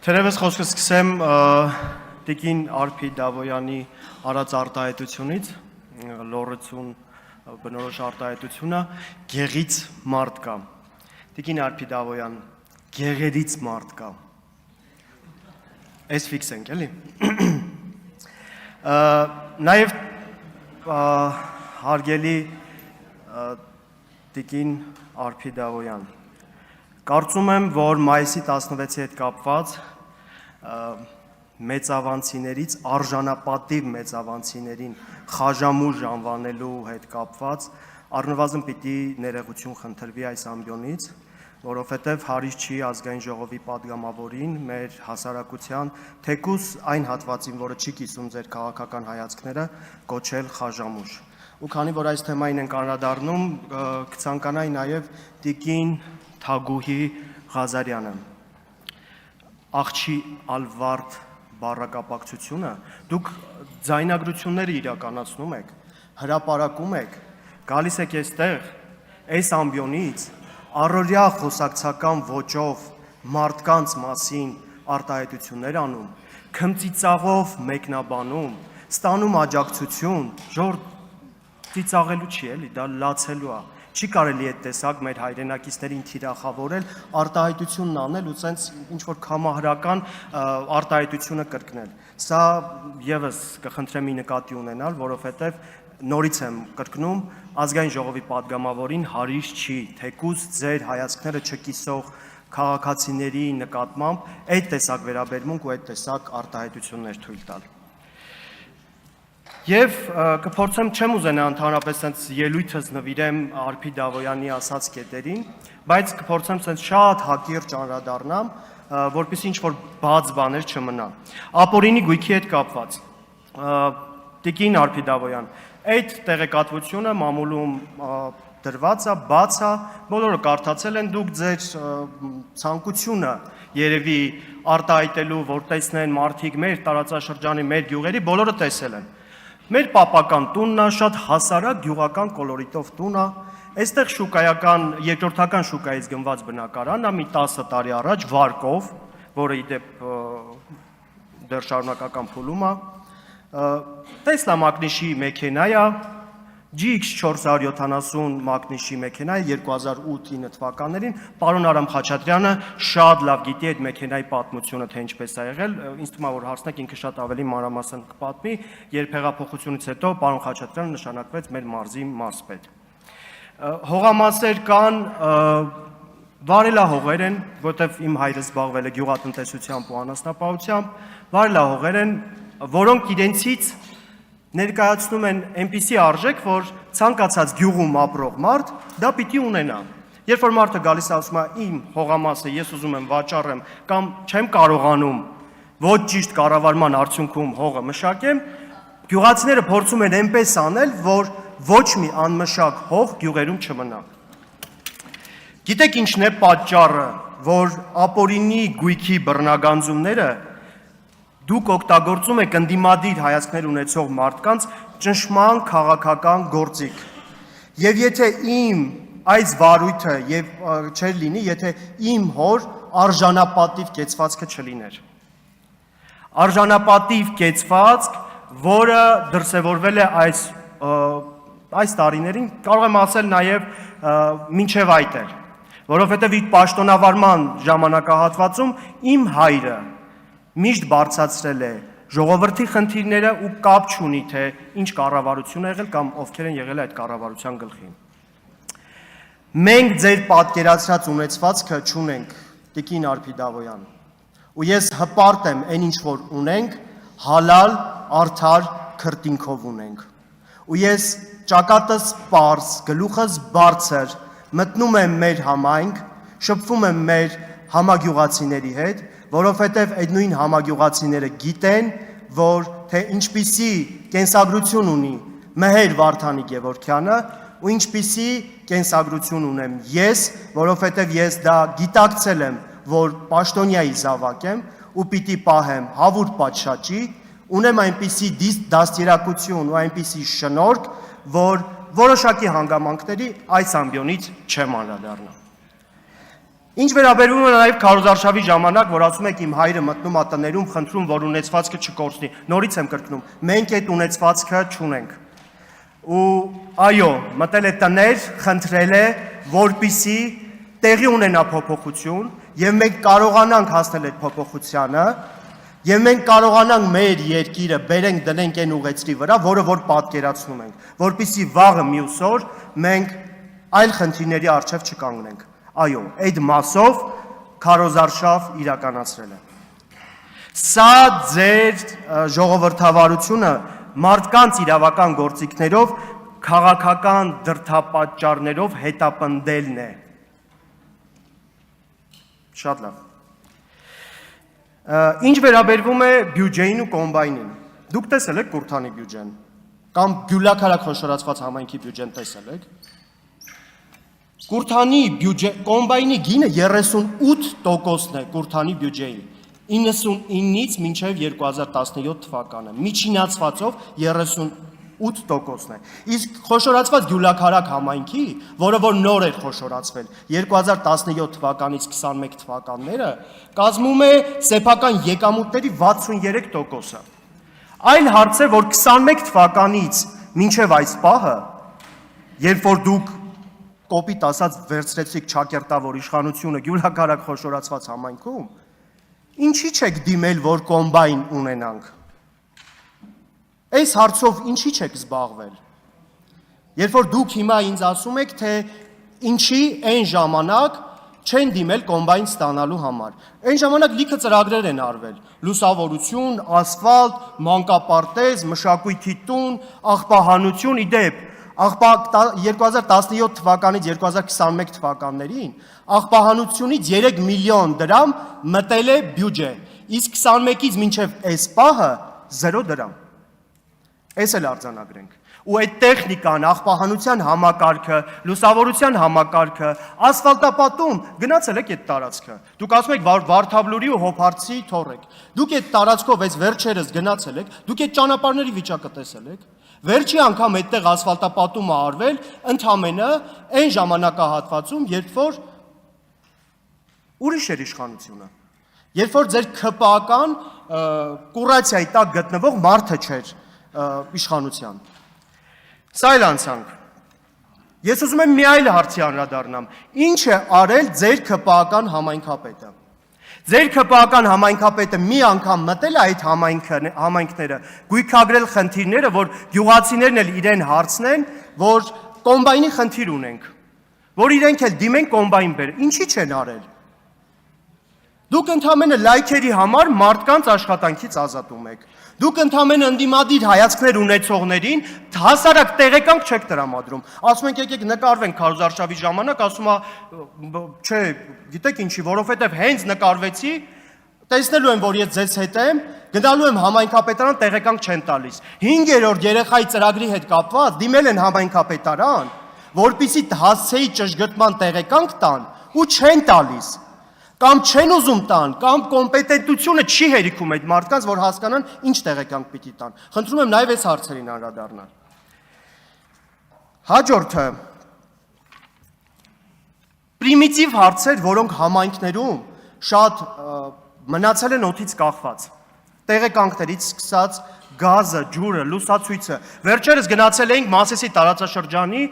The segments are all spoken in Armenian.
Թերևս խոսքը սկսեմ Տիկին Արփի Դավոյանի արած արտահայտությունից, լոռություն բնորոշ արտահայտությունը գեղից մարդ կա։ Տիկին Արփի Դավոյան, գեղերից մարդ կա։ Այս ֆիքս ենք, էլի։ Նաև հարգելի Տիկին Արփի Դավոյան, կարծում եմ, որ մայիսի 16-ի հետ կապված մեծավանցիներից, արժանապատիվ մեծավանցիներին խաժամուժ անվանելու հետ կապված առնվազն պիտի ներողություն խնդրվի այս ամբիոնից, որովհետև հարիս չի ազգային ժողովի падգամավորին, մեր հասարակության, թեկուզ այն հատվածին, որը չի կիսում ձեր քաղաքական հայացքները, կոչել խաժամուժ։ Ու քանի որ այս թեմային ենք անդրադառնում, կցանկանայի նաև Տիկին Թագուհի Ղազարյանը, աղջի ալվարդ բառակապակցությունը, դուք ձայնագրությունները իրականացնում եք, հրապարակում եք, գալիս եք այստեղ, այս ամբիոնից, առօրյա խոսակցական ոճով մարդկանց մասին արտահայտություններ անում, քմծիծաղով մեկնաբանում, ստանում աջակցություն, ժորդ ծիծաղելու չի էլի, դա լացելու է, չի կարելի այդ տեսակ մեր հայրենակիցներին թիրախավորել, արտահայտությունն անել ու սենց ինչ-որ կամահրական արտահայտությունը կրկնել։ Սա ևս կխնդրեմ ի նկատի ունենալ, որովհետև նորից եմ կրկնում, ազգային ժողովի падգամավորին հարիս չի, թեկուզ ձեր հայացքները չկիսող քաղաքացիների նկատմամբ այդ տեսակ վերաբերմունք ու այդ տեսակ արտահայտություններ թույլ տալ։ Եվ կփորձեմ չեմ ուզենա ընդհանրապես սենց ելույթս նվիրեմ Արփի Դավոյանի ասած կետերին, բայց կփորձեմ սենց շատ հակիրճ անդրադառնամ, որպեսզի ինչ-որ բաց բաներ չմնա։ Ապօրինի գույքի հետ կապված։ Տիկին Արփի Դավոյան, այդ տեղեկատվությունը մամուլում դրված է, բաց է, բոլորը կարդացել են, դուք ձեր ցանկությունը երևի արտահայտելու, որ տեսնեն մարդիկ մեր տարածաշրջանի, մեր գյուղերի, բոլորը տեսել են։ Մեր պապական տունն է, շատ հասարակ գյուղական կոլորիտով տուն է, այստեղ շուկայական, երկրորդական շուկայից գնված բնակարանն է, մի 10 տարի առաջ վարկով, որը իդեպ դեռ շարունակական փուլում է, Տեսլա մակնիշի մեքենա է, GX470 մակնիշի մեքենա է 2008-9 թվականներին, պարոն Արամ Խաչատրյանը շատ լավ գիտի այդ մեքենայի պատմությունը, թե ինչպես է եղել, ինձ թվում է, որ հարցնեք ինքը շատ ավելի մանրամասն կպատմի, երբ հեղափոխությունից հետո պարոն Խաչատրյանը նշանակվեց մեր մարզի մարզպետ։ Հողամասեր կան, վարելահողեր են, որտեղ իմ հայրը զբաղվել է գյուղատնտեսությամբ ու անասնապահությամբ, վարելահողեր են, որոնք իրենցից ներկայացնում են այնպիսի արժեք, որ ցանկացած գյուղում ապրող մարդ դա պիտի ունենա։ Երբ որ մարդը գալիս ասում է իմ հողամասը ես ուզում եմ վաճառեմ կամ չեմ կարողանում ոչ ճիշտ կառավարման արդյունքում հողը մշակեմ, գյուղացիները փորձում են այնպես անել, որ ոչ մի անմշակ հող գյուղերում չմնա։ Գիտեք ինչն է պատճառը, որ ապօրինի գույքի բռնագանձումները դուք օգտագործում եք ընդդիմադիր հայացքներ ունեցող մարդկանց ճնշման քաղաքական գործիք։ Եվ եթե իմ այս վարույթը եւ չէր լինի, եթե իմ հոր արժանապատիվ կեցվածքը չլիներ։ Արժանապատիվ կեցվածք, որը դրսևորվել է այս տարիներին, կարող եմ ասել նաեւ մինչեւ այդ էր, որովհետեւ իր պաշտոնավարման ժամանակահատվածում իմ հայրը միշտ բարձրացրել է ժողովրդի խնդիրները ու կապ չունի, թե ինչ կառավարություն է եղել կամ ովքեր են եղել այդ կառավարության գլխին։ Մենք ձեր պատկերացրած ունեցվածքը չունենք, Տիկին Արփի Դավոյան, ու ես հպարտ եմ այն ինչ որ ունենք, հալալ, արդար քրտինքով ունենք։ Ու ես ճակատս պարզ, գլուխս բարձր, մտնում եմ մեր համայնք, շփվում եմ մեր համագյուղացիների հետ, որովհետև այդ նույն համագյուղացիները գիտեն, որ թե ինչպիսի կենսագրություն ունի Մեհեր Վարդանի Գևորգյանը ու ինչպիսի կենսագրություն ունեմ ես, որովհետև ես դա գիտակցել եմ, որ պաշտոնյայի զավակ եմ ու պիտի պահեմ հավուր պատշաճի, ունեմ այնպիսի դաստիարակություն ու այնպիսի շնորհք, որ որոշակի հանգամանքների այս ամբիոնից չեմ անդրադառնա։ Ինչ վերաբերում է նաև քարոզարշավի ժամանակ, որ ասում եք իմ հայրը մտնում ա տներում, խնդրում, որ ունեցվածքը չկորցնի։ Նորից եմ կրկնում, մենք այդ ունեցվածքը չունենք։ Ու այո, մտել է տներ, խնդրել է, որպիսի տեղի ունենա փոփոխություն, եւ մենք կարողանանք հասնել այդ փոփոխությանը, եւ մենք կարողանանք մեր երկիրը բերենք դնենք այն ուղեցրի վրա, որը որ պատկերացնում ենք, որպիսի վաղը մյուս օր մենք այլ խնդիրների առջև չկանգնենք։ Այո, այդ մասով քարոզարշավ իրականացրել է։ Սա ձեր ժողովրդավարությունը մարդկանց իրավական գործիքներով, քաղաքական դրդապատճառներով հետապնդելն է։ Շատ լավ։ Ինչ վերաբերվում է բյուջեին ու կոմբայնին, դուք տեսել եք Կուրթանի բյուջեն, կամ Գյուլաքարակ խոշորացված համայնքի բյուջեն տեսել եք։ Կուրթանի բյուջե, կոմբայնի գինը 38%-ն է Կուրթանի բյուջեի, 99-ից մինչև 2017 թվականը, միջինացվածով 38%-ն է։ Իսկ խոշորացված Գյուլաքարակ համայնքի, որը որ նոր էր խոշորացվել 2017 թվականից 21 թվականները, կազմում է սեփական եկամուտների 63%-ը։ Այլ հարց է, որ 21 թվականից մինչև այս պահը, երբ որ դուք կոպիտ ասած վերցրեցիք ճակերտավոր իշխանությունը Գյուլաքարակ խոշորացված համայնքում, ինչի՞ չեք դիմել, որ կոմբայն ունենանք։ Այս հարցով ինչի՞ չեք զբաղվել։ Երբ որ դուք հիմա ինձ ասում եք, թե ինչի այն ժամանակ չեն դիմել կոմբայն ստանալու համար։ Այն ժամանակ լիքը ծրագրեր են արվել՝ լուսավորություն, ասֆալտ, մանկապարտեզ, մշակույթի տուն, աղբահանություն, իդեպ 2017 թվականից 2021 թվականներին աղբահանությունից 3 միլիոն դրամ մտել է բյուջե, իսկ 21-ից մինչև այս պահը 0 դրամ։ Այս էլ արձանագրենք։ Ու այդ տեխնիկան, աղբահանության համակարգը, լուսավորության համակարգը, ասֆալտապատում գնացել եք այդ տարածքը։ Դուք ասում եք Վարդավլուրի ու Հոփարցի թորեք։ Դուք այդ տարածքով այս վերջերս գնացել եք, դուք այդ ճանապարհների վիճակը տեսել եք։ Վերջի անգամ այդտեղ ասֆալտապատումը արվել ընդամենը այն ժամանակահատվածում, երբ որ ուրիշ էր իշխանությունը։ Երբ որ ձեր ԿՊԱ-կան կուրացիայի տակ գտնվող մարդը չէր իշխանության։ Սա էլ անցանք։ Ես ուզում եմ մի այլ հարցի անդրադառնամ։ Ինչ է արել ձեր ԿՊԱ-կան համայնքապետը։ Ձեր ԿՊԱ-կան համայնքապետը մի անգամ մտել է այդ համայնքները, գույքագրել խնդիրները, որ գյուղացիներն էլ իրեն հարցնեն, որ կոմբայնի խնդիր ունենք, որ իրենք էլ դիմեն կոմբայն բեր։ Ինչի՞ չեն արել։ Դուք ընդամենը լայքերի համար մարդկանց աշխատանքից ազատում եք։ Դուք ընդամենը ընդդիմադիր հայացքներ ունեցողներին հասարակ տեղեկանք չեք տրամադրում։ Ասում ենք եկեք նկարվենք քարոզարշավի ժամանակ, ասում է, չէ, գիտեք ինչի, որովհետև հենց նկարվեցի, տեսնելու եմ, որ ես ձեզ հետ եմ, գնալու եմ համայնքապետարան, տեղեկանք չեն տալիս։ 5-րդ երեխայի ծրագրի հետ կապված դիմել են համայնքապետարան, որպեսզի հասցեի ճշգրտման տեղեկանք տան ու չեն տալիս։ Կամ չեն ուզում տան, կամ կոմպետենտությունը չի հերիքում այդ մարդկանց, որ հասկանան ինչ տեղեկանք պիտի տան։ Խնդրում եմ նաև այս հարցերին անդրադառնալ։ Հաջորդը պրիմիտիվ հարցեր, որոնք համայնքներում շատ մնացել են օդից կախված։ Տեղեկանքներից սկսած գազը, ջուրը, լուսացույցը։ Վերջերս գնացել էինք Մասեսի տարածաշրջանի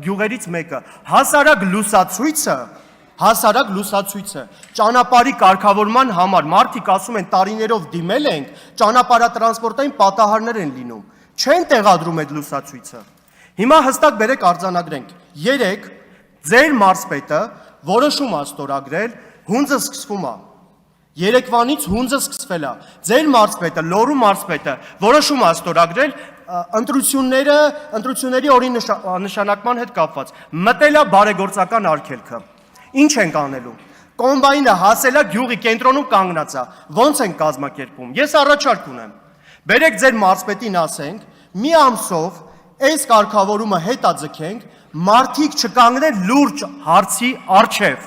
գյուղերից մեկը։ Հասարակ լուսացույցը, ճանապարհի կարգավորման համար մարդիկ ասում են տարիներով դիմել ենք, ճանապարհատրանսպորտային պատահարներ են լինում, չեն տեղադրում այդ լուսացույցը։ Հիմա հստակ բերեք արձանագրենք, 3 ձեր մարզպետը որոշում է ստորագրել, հունձը սկսվում է, Երեկվանից հունձը սկսվել է, ձեր մարզպետը, Լոռու մարզպետը որոշում է ստորագրել ընտրությունների օրի նշանակման հետ կապված, մտել է բարեգործական արգելքը։ Ինչ ենք անելու։ Կոմբայնը հասել է գյուղի կենտրոնում կանգնած է։ Ոնց են կազմակերպում։ Ես առաջարկ ունեմ։ Բերեք ձեր մարզպետին ասենք, մի ամսով այս կարգավորումը հետաձգենք, մարդիկ չկանգնեն լուրջ հարցի առջև։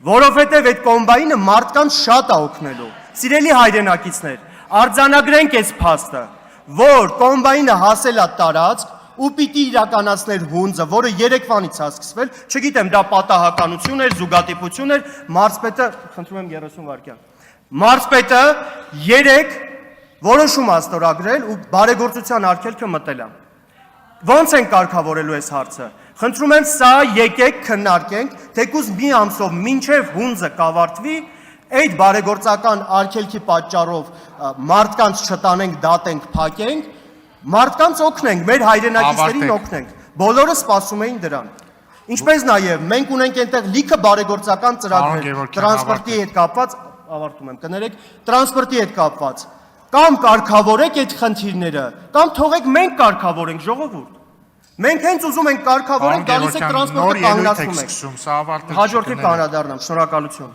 Որովհետև այդ կոմբայնը մարդկանց շատ է օգնելու։ Սիրելի հայրենակիցներ, արձանագրենք այս փաստը, որ կոմբայնը հասել է տարածք, ու պիտի իրականացներ հունձը, որը երեկվանից է սկսվել, չգիտեմ, դա պատահականություն էր, զուգադիպություն էր, մարզպետը, խնդրում եմ 30 վայրկյան։ Մարզպետը 3 որոշում է ստորագրել ու բարեգործության արգելքը մտել է։ Ոնց են կարգավորելու այս հարցը։ Խնդրում եմ, սա եկեք քննարկենք, թեկուզ մի ամսով մինչև հունձը կավարտվի, այդ բարեգործական արգելքի պատճառով մարդկանց չտանենք, դատենք, փակենք, մարդկանց օգնենք, մեր հայրենակիցներին օգնենք։ Բոլորը սպասում էին դրան։ Ինչպես նաև մենք ունենք այնտեղ լիքը բարեգործական ծրագրեր, տրանսպորտի հետ կապված, ավարտում եմ, կներեք, տրանսպորտի հետ կապված։ Կամ կարգավորեք այդ խնդիրները, կամ թողեք մենք կարգավորենք, ժողովուրդ։ Մենք հենց ուզում ենք կարգավորենք, գալիս եք տրանսպորտը կանգնացնում եք։ Հաջորդի կանդրադառնամ, շնորհակալություն։